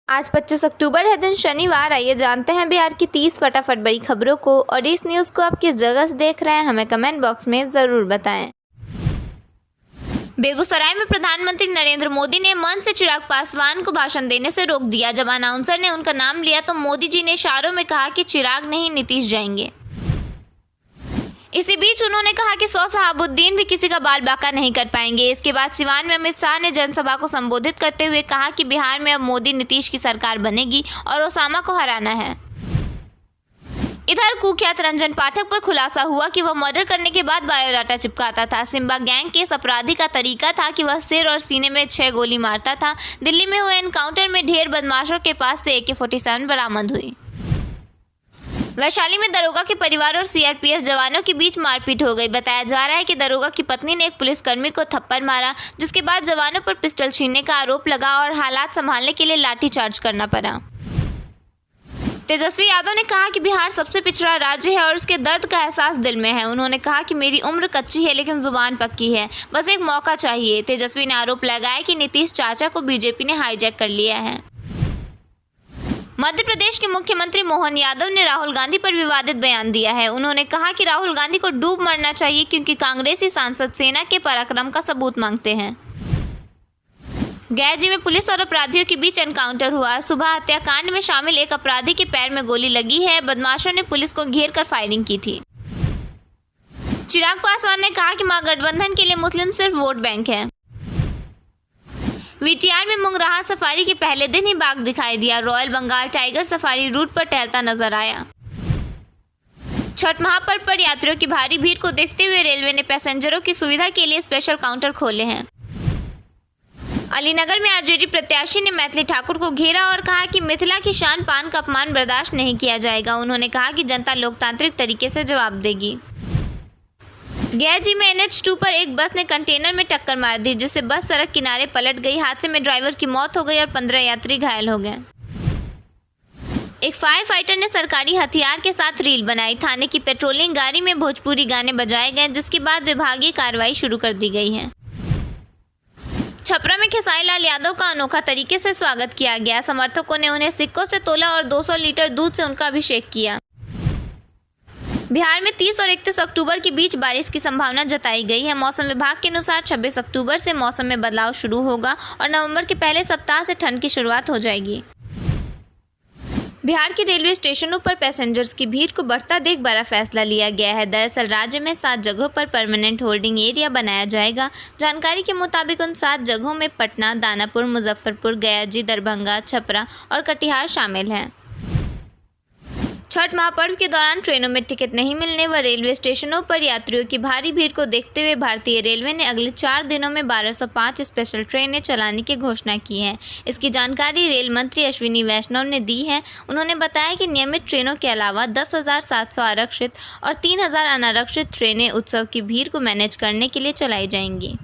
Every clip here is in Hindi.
आज 25 अक्टूबर है, दिन शनिवार। आइए जानते हैं बिहार की 30 फटाफट बड़ी खबरों को। और इस न्यूज़ को आप किस जगह से देख रहे हैं, हमें कमेंट बॉक्स में ज़रूर बताएं। बेगूसराय में प्रधानमंत्री नरेंद्र मोदी ने मंच से चिराग पासवान को भाषण देने से रोक दिया। जब अनाउंसर ने उनका नाम लिया तो मोदी जी ने इशारों में कहा कि चिराग नहीं, नीतीश जाएंगे। इसी बीच उन्होंने कहा कि शहाबुद्दीन भी किसी का बाल बांका नहीं कर पाएंगे। इसके बाद सिवान में अमित शाह ने जनसभा को संबोधित करते हुए कहा कि बिहार में अब मोदी नीतीश की सरकार बनेगी और ओसामा को हराना है। इधर कुख्यात रंजन पाठक पर खुलासा हुआ कि वह मर्डर करने के बाद बायोडाटा चिपकाता था। सिम्बा गैंग के इस अपराधी का तरीका था कि वह सिर और सीने में 6 गोली मारता था। दिल्ली में हुए एनकाउंटर में ढेर बदमाशों के पास से AK-47 बरामद हुई। वैशाली में दरोगा के परिवार और CRPF जवानों के बीच मारपीट हो गई। बताया जा रहा है कि दरोगा की पत्नी ने एक पुलिसकर्मी को थप्पड़ मारा, जिसके बाद जवानों पर पिस्टल छीनने का आरोप लगा और हालात संभालने के लिए लाठीचार्ज करना पड़ा। तेजस्वी यादव ने कहा कि बिहार सबसे पिछड़ा राज्य है और उसके दर्द का एहसास दिल में है। उन्होंने कहा कि मेरी उम्र कच्ची है लेकिन जुबान पक्की है, बस एक मौका चाहिए। तेजस्वी ने आरोप लगाया कि नीतीश चाचा को बीजेपी ने हाईजैक कर लिया है। मध्य प्रदेश के मुख्यमंत्री मोहन यादव ने राहुल गांधी पर विवादित बयान दिया है। उन्होंने कहा कि राहुल गांधी को डूब मरना चाहिए क्योंकि कांग्रेसी सांसद सेना के पराक्रम का सबूत मांगते हैं। गया में पुलिस और अपराधियों के बीच एनकाउंटर हुआ। सुबह हत्याकांड में शामिल एक अपराधी के पैर में गोली लगी है। बदमाशों ने पुलिस को घेर कर फायरिंग की थी। चिराग पासवान ने कहा कि महागठबंधन के लिए मुस्लिम सिर्फ वोट बैंक है। VTR में मुंगराहा सफारी के पहले दिन ही बाघ दिखाई दिया। Royal Bengal tiger safari route पर टहलता नजर आया। छठ महापर्व पर यात्रियों की भारी भीड़ को देखते हुए रेलवे ने पैसेंजरों की सुविधा के लिए स्पेशल काउंटर खोले हैं। अलीनगर में RJD प्रत्याशी ने मैथिली ठाकुर को घेरा और कहा कि मिथिला की शान पान का अपमान बर्दाश्त नहीं किया जाएगा। उन्होंने कहा कि जनता लोकतांत्रिक तरीके से जवाब देगी। गया में NH2 पर एक बस ने कंटेनर में टक्कर मार दी, जिससे बस सड़क किनारे पलट गई। हादसे में ड्राइवर की मौत हो गई और 15 यात्री घायल हो गए। एक फायर फाइटर ने सरकारी हथियार के साथ रील बनाई। थाने की पेट्रोलिंग गाड़ी में भोजपुरी गाने बजाए गए, जिसके बाद विभागीय कार्रवाई शुरू कर दी गई है। छपरा में खेसारी लाल यादव का अनोखा तरीके से स्वागत किया गया। समर्थकों ने उन्हें सिक्कों से तोला और 200 लीटर दूध से उनका अभिषेक किया। बिहार में 30 और 31 अक्टूबर के बीच बारिश की संभावना जताई गई है। मौसम विभाग के अनुसार 26 अक्टूबर से मौसम में बदलाव शुरू होगा और नवंबर के पहले सप्ताह से ठंड की शुरुआत हो जाएगी। बिहार के रेलवे स्टेशनों पर पैसेंजर्स की भीड़ को बढ़ता देख बड़ा फैसला लिया गया है। दरअसल राज्य में 7 जगहों पर परमानेंट होल्डिंग एरिया बनाया जाएगा। जानकारी के मुताबिक उन 7 जगहों में पटना, दानापुर, मुजफ्फरपुर, गया, दरभंगा, छपरा और कटिहार शामिल हैं। छठ महापर्व के दौरान ट्रेनों में टिकट नहीं मिलने व रेलवे स्टेशनों पर यात्रियों की भारी भीड़ को देखते हुए भारतीय रेलवे ने अगले 4 दिनों में 1205 स्पेशल ट्रेनें चलाने की घोषणा की है। इसकी जानकारी रेल मंत्री अश्विनी वैष्णव ने दी है। उन्होंने बताया कि नियमित ट्रेनों के अलावा 10,700 आरक्षित और 3,000 अनारक्षित ट्रेनें उत्सव की भीड़ को मैनेज करने के लिए चलाई जाएंगी।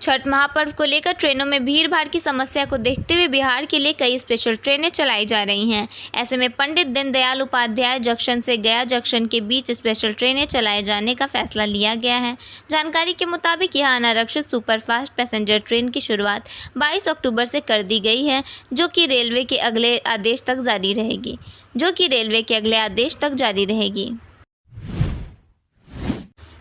छठ महापर्व को लेकर ट्रेनों में भीड़ भाड़ की समस्या को देखते हुए बिहार के लिए कई स्पेशल ट्रेनें चलाई जा रही हैं। ऐसे में पंडित दीनदयाल उपाध्याय जंक्शन से गया जंक्शन के बीच स्पेशल ट्रेनें चलाए जाने का फैसला लिया गया है। जानकारी के मुताबिक यह अनारक्षित सुपरफास्ट पैसेंजर ट्रेन की शुरुआत 22 अक्टूबर से कर दी गई है, जो कि रेलवे के अगले आदेश तक जारी रहेगी।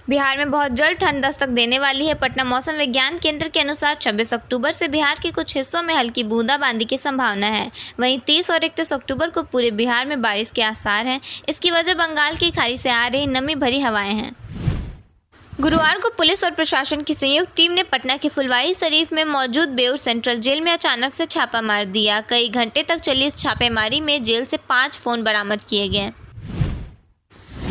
बिहार में बहुत जल्द ठंड दस्तक देने वाली है। पटना मौसम विज्ञान केंद्र के अनुसार 26 अक्टूबर से बिहार के कुछ हिस्सों में हल्की बूंदाबांदी की संभावना है। वहीं 30 और 31 अक्टूबर को पूरे बिहार में बारिश के आसार हैं। इसकी वजह बंगाल की खाड़ी से आ रही नमी भरी हवाएं हैं। गुरुवार को पुलिस और प्रशासन की संयुक्त टीम ने पटना के फुलवारी शरीफ में मौजूद बेउर सेंट्रल जेल में अचानक से छापा मार दिया। कई घंटे तक चली इस छापेमारी में जेल से 5 फ़ोन बरामद किए गए।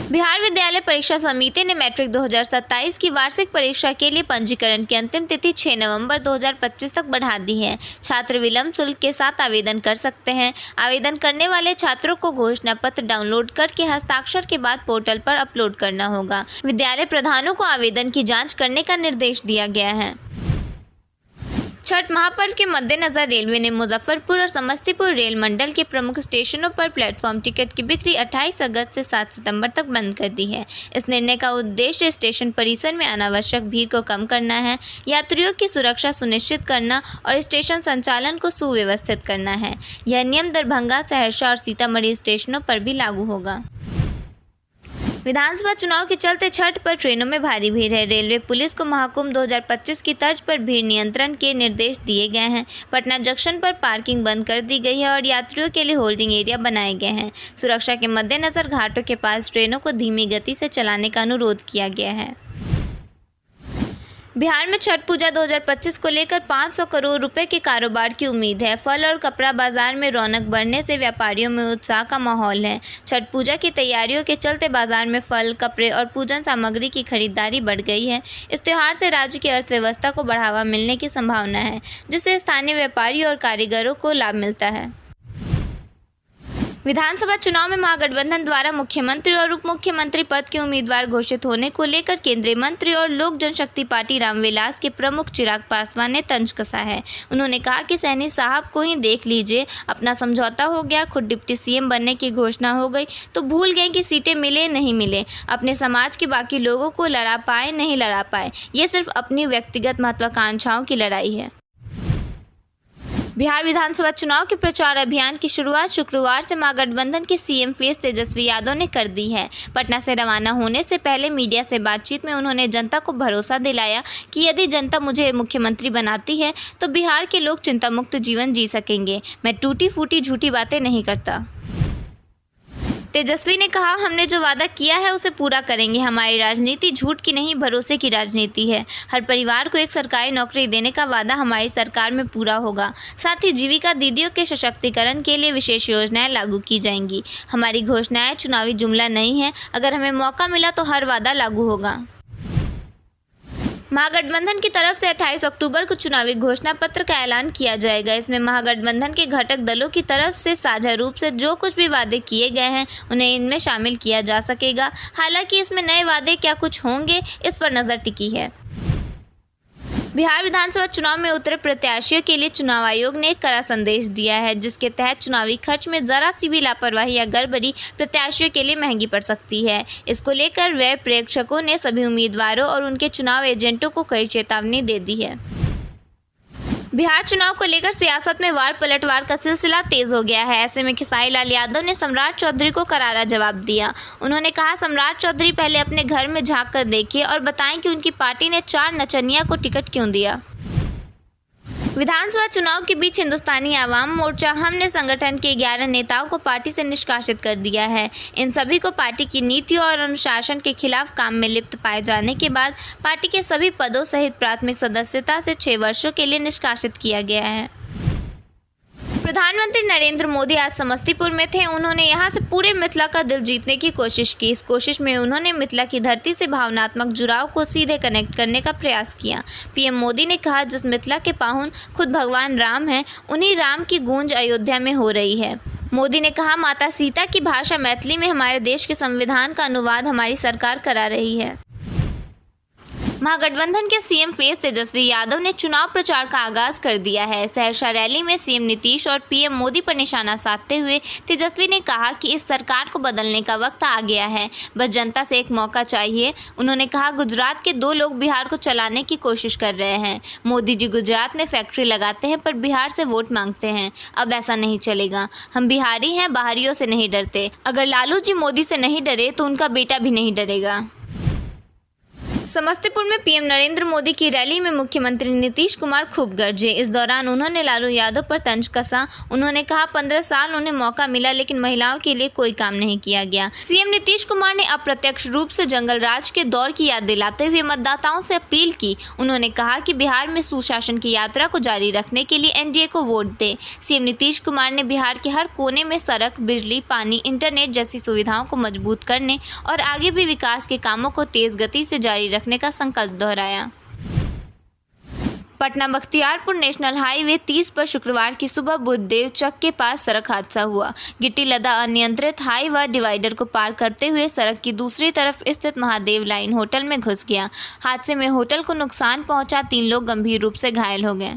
बिहार विद्यालय परीक्षा समिति ने मैट्रिक 2027 की वार्षिक परीक्षा के लिए पंजीकरण की अंतिम तिथि 6 नवंबर 2025 तक बढ़ा दी है। छात्र विलंब शुल्क के साथ आवेदन कर सकते हैं। आवेदन करने वाले छात्रों को घोषणा पत्र डाउनलोड करके हस्ताक्षर के बाद पोर्टल पर अपलोड करना होगा। विद्यालय प्रधानों को आवेदन की जाँच करने का निर्देश दिया गया है। छठ महापर्व के मद्देनजर रेलवे ने मुजफ्फरपुर और समस्तीपुर रेल मंडल के प्रमुख स्टेशनों पर प्लेटफॉर्म टिकट की बिक्री 28 अगस्त से 7 सितंबर तक बंद कर दी है। इस निर्णय का उद्देश्य स्टेशन परिसर में अनावश्यक भीड़ को कम करना है, यात्रियों की सुरक्षा सुनिश्चित करना और स्टेशन संचालन को सुव्यवस्थित करना है। यह नियम दरभंगा, सहरसा और सीतामढ़ी स्टेशनों पर भी लागू होगा। विधानसभा चुनाव के चलते छठ पर ट्रेनों में भारी भीड़ है। रेलवे पुलिस को महाकुंभ 2025 की तर्ज पर भीड़ नियंत्रण के निर्देश दिए गए हैं। पटना जंक्शन पर पार्किंग बंद कर दी गई है और यात्रियों के लिए होल्डिंग एरिया बनाए गए हैं। सुरक्षा के मद्देनजर घाटों के पास ट्रेनों को धीमी गति से चलाने का अनुरोध किया गया है। बिहार में छठ पूजा 2025 को लेकर 500 करोड़ रुपए के कारोबार की उम्मीद है। फल और कपड़ा बाजार में रौनक बढ़ने से व्यापारियों में उत्साह का माहौल है। छठ पूजा की तैयारियों के चलते बाजार में फल, कपड़े और पूजन सामग्री की खरीदारी बढ़ गई है। इस त्योहार से राज्य की अर्थव्यवस्था को बढ़ावा मिलने की संभावना है, जिससे स्थानीय व्यापारियों और कारीगरों को लाभ मिलता है। विधानसभा चुनाव में महागठबंधन द्वारा मुख्यमंत्री और उप मुख्यमंत्री पद के उम्मीदवार घोषित होने को लेकर केंद्रीय मंत्री और लोक जनशक्ति पार्टी रामविलास के प्रमुख चिराग पासवान ने तंज कसा है। उन्होंने कहा कि सैनी साहब को ही देख लीजिए, अपना समझौता हो गया, खुद डिप्टी सीएम बनने की घोषणा हो गई तो भूल गए कि सीटें मिले नहीं मिले, अपने समाज के बाकी लोगों को लड़ा पाए नहीं लड़ा पाए, ये सिर्फ अपनी व्यक्तिगत महत्वाकांक्षाओं की लड़ाई है। बिहार विधानसभा चुनाव के प्रचार अभियान की शुरुआत शुक्रवार से महागठबंधन के सीएम फेस तेजस्वी यादव ने कर दी है। पटना से रवाना होने से पहले मीडिया से बातचीत में उन्होंने जनता को भरोसा दिलाया कि यदि जनता मुझे मुख्यमंत्री बनाती है तो बिहार के लोग चिंता मुक्त जीवन जी सकेंगे। मैं टूटी फूटी झूठी बातें नहीं करता। तेजस्वी ने कहा, हमने जो वादा किया है उसे पूरा करेंगे। हमारी राजनीति झूठ की नहीं, भरोसे की राजनीति है। हर परिवार को एक सरकारी नौकरी देने का वादा हमारी सरकार में पूरा होगा। साथ ही जीविका दीदियों के सशक्तिकरण के लिए विशेष योजनाएं लागू की जाएंगी। हमारी घोषणाएं चुनावी जुमला नहीं है। अगर हमें मौका मिला तो हर वादा लागू होगा। महागठबंधन की तरफ से 28 अक्टूबर को चुनावी घोषणा पत्र का ऐलान किया जाएगा। इसमें महागठबंधन के घटक दलों की तरफ से साझा रूप से जो कुछ भी वादे किए गए हैं उन्हें इनमें शामिल किया जा सकेगा। हालांकि इसमें नए वादे क्या कुछ होंगे, इस पर नज़र टिकी है। बिहार विधानसभा चुनाव में उतरे प्रत्याशियों के लिए चुनाव आयोग ने एक कड़ा संदेश दिया है, जिसके तहत चुनावी खर्च में जरा सी भी लापरवाही या गड़बड़ी प्रत्याशियों के लिए महंगी पड़ सकती है। इसको लेकर व्यय प्रेक्षकों ने सभी उम्मीदवारों और उनके चुनाव एजेंटों को कड़ी चेतावनी दे दी है। बिहार चुनाव को लेकर सियासत में वार पलटवार का सिलसिला तेज हो गया है। ऐसे में खेसारी लाल यादव ने सम्राट चौधरी को करारा जवाब दिया। उन्होंने कहा, सम्राट चौधरी पहले अपने घर में झांक कर देखिए और बताएं कि उनकी पार्टी ने 4 नचनिया को टिकट क्यों दिया। विधानसभा चुनाव के बीच हिंदुस्तानी आवाम मोर्चा हमने संगठन के 11 नेताओं को पार्टी से निष्कासित कर दिया है। इन सभी को पार्टी की नीतियों और अनुशासन के खिलाफ काम में लिप्त पाए जाने के बाद पार्टी के सभी पदों सहित प्राथमिक सदस्यता से 6 वर्षों के लिए निष्कासित किया गया है। प्रधानमंत्री नरेंद्र मोदी आज समस्तीपुर में थे। उन्होंने यहां से पूरे मिथिला का दिल जीतने की कोशिश की। इस कोशिश में उन्होंने मिथिला की धरती से भावनात्मक जुड़ाव को सीधे कनेक्ट करने का प्रयास किया। पीएम मोदी ने कहा, जिस मिथिला के पाहुन खुद भगवान राम हैं, उन्हीं राम की गूंज अयोध्या में हो रही है। मोदी ने कहा, माता सीता की भाषा मैथिली में हमारे देश के संविधान का अनुवाद हमारी सरकार करा रही है। महागठबंधन के सीएम फेस तेजस्वी यादव ने चुनाव प्रचार का आगाज कर दिया है। सहरसा रैली में सीएम नीतीश और पीएम मोदी पर निशाना साधते हुए तेजस्वी ने कहा कि इस सरकार को बदलने का वक्त आ गया है, बस जनता से एक मौका चाहिए। उन्होंने कहा, गुजरात के 2 लोग बिहार को चलाने की कोशिश कर रहे हैं। मोदी जी गुजरात में फैक्ट्री लगाते हैं पर बिहार से वोट मांगते हैं। अब ऐसा नहीं चलेगा। हम बिहारी हैं, बाहरियों से नहीं डरते। अगर लालू जी मोदी से नहीं डरे तो उनका बेटा भी नहीं डरेगा। समस्तीपुर में पीएम नरेंद्र मोदी की रैली में मुख्यमंत्री नीतीश कुमार खूब गरजे। इस दौरान उन्होंने लालू यादव पर तंज कसा। उन्होंने कहा, 15 साल उन्हें मौका मिला लेकिन महिलाओं के लिए कोई काम नहीं किया गया। सीएम नीतीश कुमार ने अप्रत्यक्ष रूप से जंगल राज के दौर की याद दिलाते हुए मतदाताओं से अपील की। उन्होंने कहा कि बिहार में सुशासन की यात्रा को जारी रखने के लिए एनडीए को वोट दें। सीएम नीतीश कुमार ने बिहार के हर कोने में सड़क, बिजली, पानी, इंटरनेट जैसी सुविधाओं को मजबूत करने और आगे भी विकास के कामों को तेज गति से जारी रखने का संकल्प दोहराया। पटना बख्तियारपुर नेशनल हाईवे 30 पर शुक्रवार की सुबह बुद्धदेव चक के पास सड़क हादसा हुआ। गिट्टी लदा अनियंत्रित हाईवे डिवाइडर को पार करते हुए सड़क की दूसरी तरफ स्थित महादेव लाइन होटल में घुस गया। हादसे में होटल को नुकसान पहुंचा, 3 लोग गंभीर रूप से घायल हो गए।